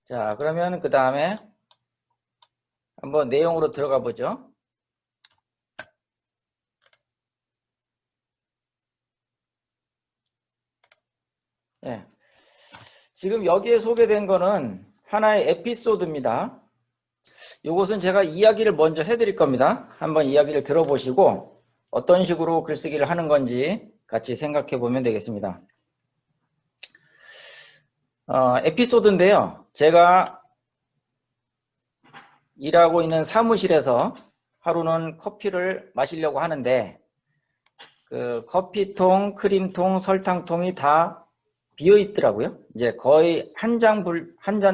자, 그러면 그 다음에 한번 내용으로 들어가 보죠. 예. 지금 여기에 소개된 거는 하나의 에피소드입니다. 이것은 제가 이야기를 먼저 해드릴 겁니다. 한번 이야기를 들어보시고 어떤 식으로 글쓰기를 하는 건지 같이 생각해 보면 되겠습니다. 에피소드인데요. 제가 일하고 있는 사무실에서 하루는 커피를 마시려고 하는데 그 커피통, 크림통, 설탕통이 다 비어 있더라고요. 이제 거의 한 잔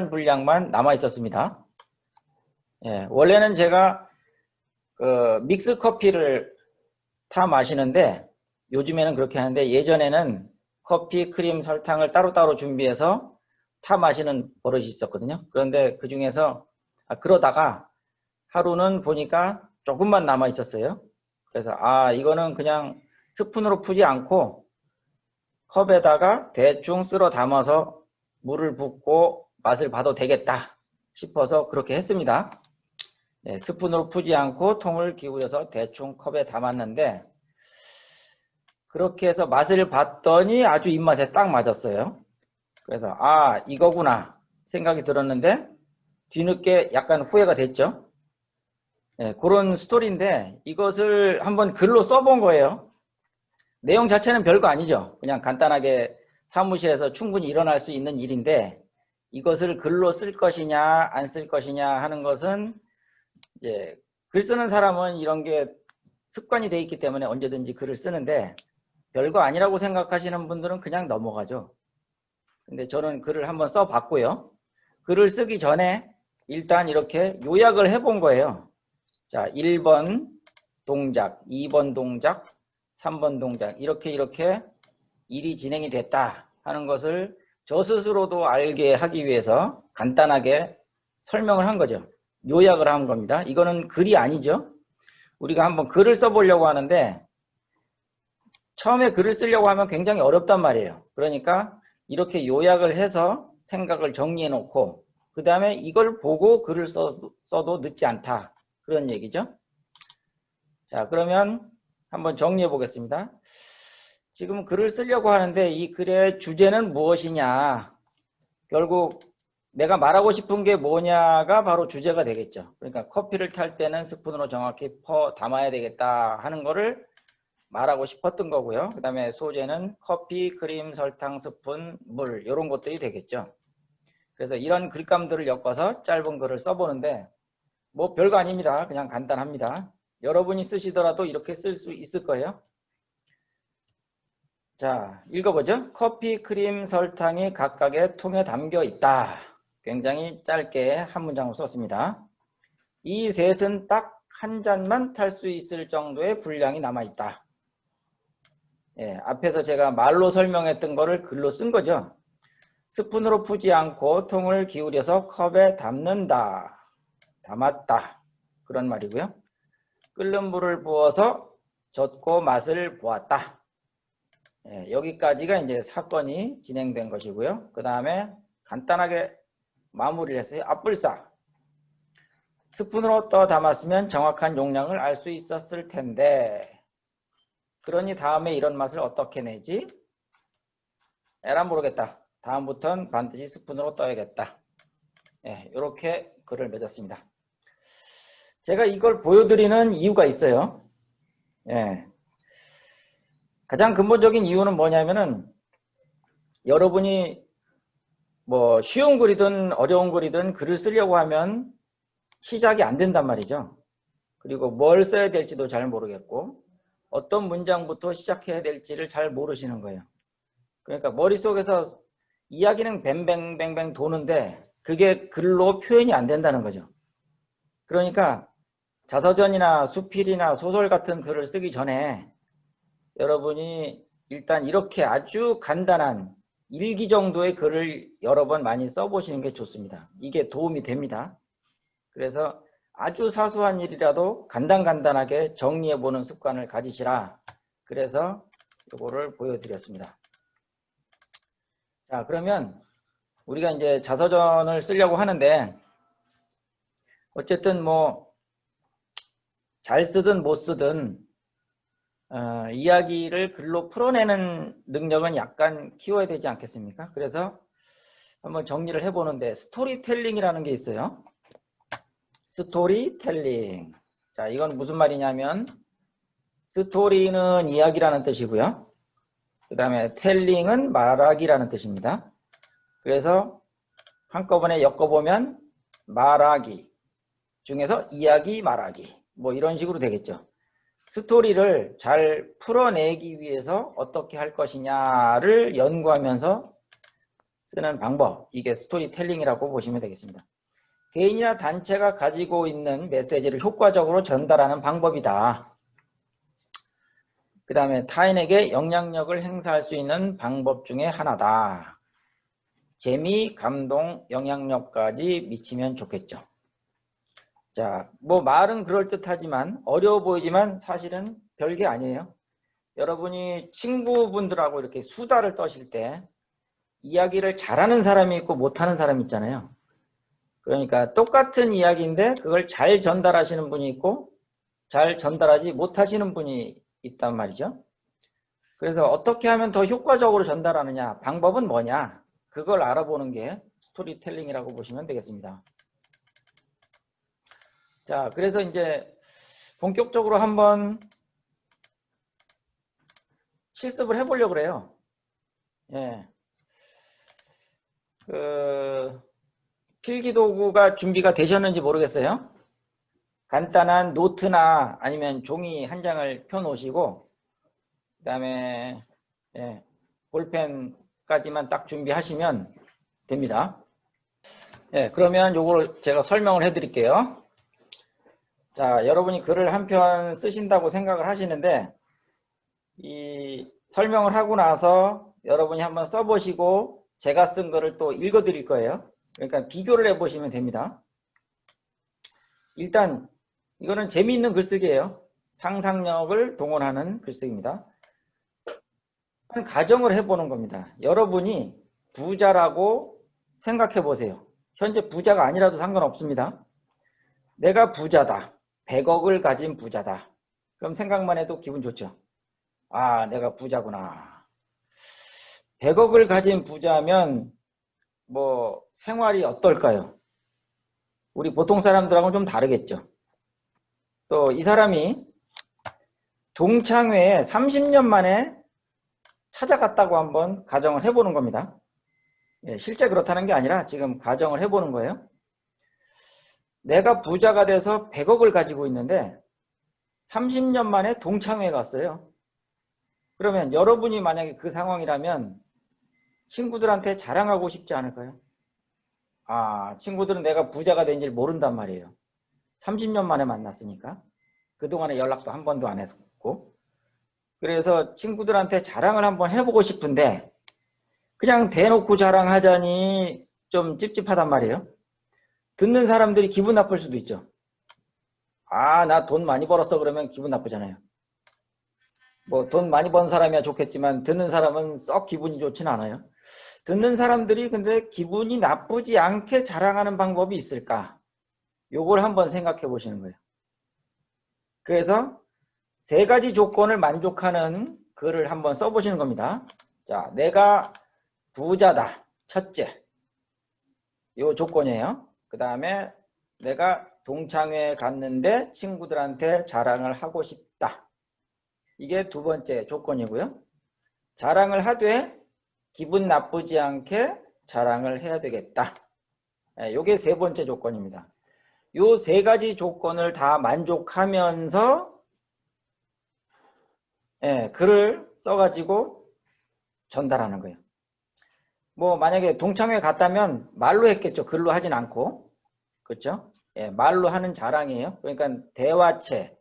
분량만 남아 있었습니다. 예, 원래는 제가 그 믹스 커피를 타 마시는데 요즘에는 그렇게 하는데 예전에는 커피, 크림, 설탕을 따로따로 준비해서 타 마시는 버릇이 있었거든요. 그런데 그 중에서 그러다가 하루는 보니까 조금만 남아 있었어요. 그래서 이거는 그냥 스푼으로 푸지 않고 컵에다가 대충 쓸어 담아서 물을 붓고 맛을 봐도 되겠다 싶어서 그렇게 했습니다. 네, 스푼으로 푸지 않고 통을 기울여서 대충 컵에 담았는데 그렇게 해서 맛을 봤더니 아주 입맛에 딱 맞았어요. 그래서 이거구나 생각이 들었는데 뒤늦게 약간 후회가 됐죠. 네, 그런 스토리인데 이것을 한번 글로 써본 거예요. 내용 자체는 별거 아니죠. 그냥 간단하게 사무실에서 충분히 일어날 수 있는 일인데 이것을 글로 쓸 것이냐 안 쓸 것이냐 하는 것은 이제 글 쓰는 사람은 이런 게 습관이 돼 있기 때문에 언제든지 글을 쓰는데 별거 아니라고 생각하시는 분들은 그냥 넘어가죠. 근데 저는 글을 한번 써봤고요. 글을 쓰기 전에 일단 이렇게 요약을 해본 거예요. 자, 1번 동작, 2번 동작, 3번 동작 이렇게 일이 진행이 됐다 하는 것을 저 스스로도 알게 하기 위해서 간단하게 설명을 한 거죠. 요약을 한 겁니다. 이거는 글이 아니죠. 우리가 한번 글을 써보려고 하는데 처음에 글을 쓰려고 하면 굉장히 어렵단 말이에요. 그러니까 이렇게 요약을 해서 생각을 정리해 놓고 그 다음에 이걸 보고 글을 써도 늦지 않다. 그런 얘기죠. 자, 그러면 한번 정리해 보겠습니다. 지금 글을 쓰려고 하는데 이 글의 주제는 무엇이냐. 결국 내가 말하고 싶은 게 뭐냐가 바로 주제가 되겠죠. 그러니까 커피를 탈 때는 스푼으로 정확히 담아야 되겠다 하는 거를 말하고 싶었던 거고요. 그 다음에 소재는 커피, 크림, 설탕, 스푼, 물 이런 것들이 되겠죠. 그래서 이런 글감들을 엮어서 짧은 글을 써보는데 뭐 별거 아닙니다. 그냥 간단합니다. 여러분이 쓰시더라도 이렇게 쓸 수 있을 거예요. 자, 읽어보죠. 커피, 크림, 설탕이 각각의 통에 담겨 있다. 굉장히 짧게 한 문장을 썼습니다. 이 셋은 딱 한 잔만 탈 수 있을 정도의 분량이 남아있다. 예, 앞에서 제가 말로 설명했던 거를 글로 쓴 거죠. 스푼으로 푸지 않고 통을 기울여서 컵에 담는다. 담았다. 그런 말이고요. 끓는 물을 부어서 젓고 맛을 보았다. 예, 여기까지가 이제 사건이 진행된 것이고요. 그 다음에 간단하게 마무리를 했어요. 앞불사. 스푼으로 떠 담았으면 정확한 용량을 알 수 있었을 텐데 그러니 다음에 이런 맛을 어떻게 내지? 에라 모르겠다. 다음부턴 반드시 스푼으로 떠야겠다. 예, 이렇게 글을 맺었습니다. 제가 이걸 보여드리는 이유가 있어요. 예, 가장 근본적인 이유는 뭐냐면은 여러분이 뭐 쉬운 글이든 어려운 글이든 글을 쓰려고 하면 시작이 안 된단 말이죠. 그리고 뭘 써야 될지도 잘 모르겠고 어떤 문장부터 시작해야 될지를 잘 모르시는 거예요. 그러니까 머릿속에서 이야기는 뱅뱅뱅뱅 도는데 그게 글로 표현이 안 된다는 거죠. 그러니까 자서전이나 수필이나 소설 같은 글을 쓰기 전에 여러분이 일단 이렇게 아주 간단한 일기 정도의 글을 여러 번 많이 써보시는 게 좋습니다. 이게 도움이 됩니다. 그래서 아주 사소한 일이라도 간단하게 정리해보는 습관을 가지시라. 그래서 이거를 보여드렸습니다. 자, 그러면 우리가 이제 자서전을 쓰려고 하는데 어쨌든 뭐 잘 쓰든 못 쓰든 이야기를 글로 풀어내는 능력은 약간 키워야 되지 않겠습니까? 그래서 한번 정리를 해보는데 스토리텔링이라는 게 있어요. 스토리텔링. 자, 이건 무슨 말이냐면 스토리는 이야기라는 뜻이고요. 그 다음에 텔링은 말하기라는 뜻입니다. 그래서 한꺼번에 엮어보면 말하기 중에서 이야기 말하기 뭐 이런 식으로 되겠죠. 스토리를 잘 풀어내기 위해서 어떻게 할 것이냐를 연구하면서 쓰는 방법, 이게 스토리텔링이라고 보시면 되겠습니다. 개인이나 단체가 가지고 있는 메시지를 효과적으로 전달하는 방법이다. 그 다음에 타인에게 영향력을 행사할 수 있는 방법 중에 하나다. 재미, 감동, 영향력까지 미치면 좋겠죠. 자, 뭐 말은 그럴듯하지만 어려워 보이지만 사실은 별게 아니에요. 여러분이 친구분들하고 이렇게 수다를 떠실 때 이야기를 잘하는 사람이 있고 못하는 사람이 있잖아요. 그러니까 똑같은 이야기인데 그걸 잘 전달하시는 분이 있고 잘 전달하지 못하시는 분이 있단 말이죠. 그래서 어떻게 하면 더 효과적으로 전달하느냐, 방법은 뭐냐, 그걸 알아보는 게 스토리텔링이라고 보시면 되겠습니다. 자, 그래서 이제 본격적으로 한번 실습을 해보려고 그래요. 예. 필기도구가 준비가 되셨는지 모르겠어요. 간단한 노트나 아니면 종이 한 장을 펴놓으시고 그 다음에 예, 볼펜까지만 딱 준비하시면 됩니다. 예, 그러면 요걸 제가 설명을 해 드릴게요. 자, 여러분이 글을 한 편 쓰신다고 생각을 하시는데 이 설명을 하고 나서 여러분이 한번 써보시고 제가 쓴 거를 또 읽어 드릴 거예요. 그러니까 비교를 해 보시면 됩니다. 일단 이거는 재미있는 글쓰기예요. 상상력을 동원하는 글쓰기입니다. 가정을 해보는 겁니다. 여러분이 부자라고 생각해 보세요. 현재 부자가 아니라도 상관없습니다. 내가 부자다. 100억을 가진 부자다. 그럼 생각만 해도 기분 좋죠. 아, 내가 부자구나. 100억을 가진 부자면 뭐 생활이 어떨까요? 우리 보통 사람들하고는 좀 다르겠죠. 또 이 사람이 동창회에 30년 만에 찾아갔다고 한번 가정을 해보는 겁니다. 예, 실제 그렇다는 게 아니라 지금 가정을 해보는 거예요. 내가 부자가 돼서 100억을 가지고 있는데 30년 만에 동창회에 갔어요. 그러면 여러분이 만약에 그 상황이라면 친구들한테 자랑하고 싶지 않을까요? 아, 친구들은 내가 부자가 된 줄 모른단 말이에요. 30년 만에 만났으니까. 그동안에 연락도 한 번도 안 했고. 그래서 친구들한테 자랑을 한번 해보고 싶은데 그냥 대놓고 자랑하자니 좀 찝찝하단 말이에요. 듣는 사람들이 기분 나쁠 수도 있죠. 아, 나 돈 많이 벌었어 그러면 기분 나쁘잖아요. 뭐 돈 많이 번 사람이야 좋겠지만 듣는 사람은 썩 기분이 좋진 않아요. 듣는 사람들이 근데 기분이 나쁘지 않게 자랑하는 방법이 있을까? 요걸 한번 생각해 보시는 거예요. 그래서 세 가지 조건을 만족하는 글을 한번 써보시는 겁니다. 자, 내가 부자다. 첫째. 요 조건이에요. 그 다음에 내가 동창회에 갔는데 친구들한테 자랑을 하고 싶다. 이게 두 번째 조건이고요. 자랑을 하되 기분 나쁘지 않게 자랑을 해야 되겠다. 요게 세 번째 조건입니다. 요 세 가지 조건을 다 만족하면서 글을 써가지고 전달하는 거예요. 뭐 만약에 동창회 갔다면 말로 했겠죠. 글로 하진 않고. 그렇죠? 예, 말로 하는 자랑이에요. 그러니까 대화체,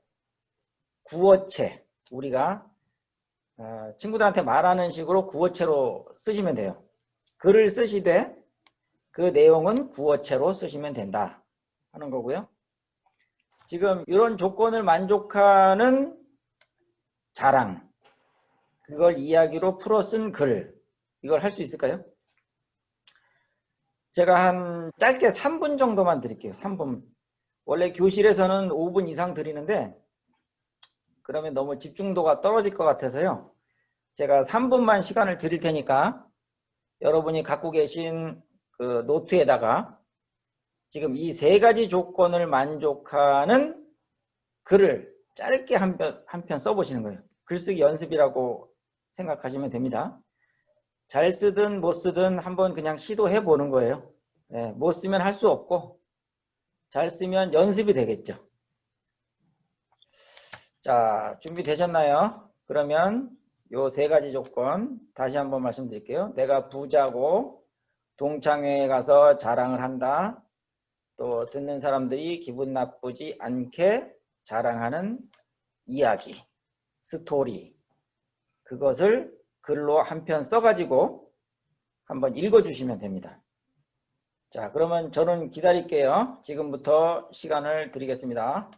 구어체 우리가 친구들한테 말하는 식으로 구어체로 쓰시면 돼요. 글을 쓰시되 그 내용은 구어체로 쓰시면 된다 하는 거고요. 지금 이런 조건을 만족하는 자랑, 그걸 이야기로 풀어 쓴 글, 이걸 할 수 있을까요? 제가 한 짧게 3분 정도만 드릴게요. 3분. 원래 교실에서는 5분 이상 드리는데 그러면 너무 집중도가 떨어질 것 같아서요. 제가 3분만 시간을 드릴 테니까 여러분이 갖고 계신 그 노트에다가 지금 이 세 가지 조건을 만족하는 글을 짧게 한 편 써보시는 거예요. 글쓰기 연습이라고 생각하시면 됩니다. 잘 쓰든 못 쓰든 한번 그냥 시도해 보는 거예요. 네, 못 쓰면 할 수 없고 잘 쓰면 연습이 되겠죠. 자, 준비되셨나요? 그러면 요 세 가지 조건 다시 한번 말씀드릴게요. 내가 부자고 동창회에 가서 자랑을 한다. 또 듣는 사람들이 기분 나쁘지 않게 자랑하는 이야기, 스토리, 그것을 글로 한 편 써가지고 한번 읽어주시면 됩니다. 자, 그러면 저는 기다릴게요. 지금부터 시간을 드리겠습니다.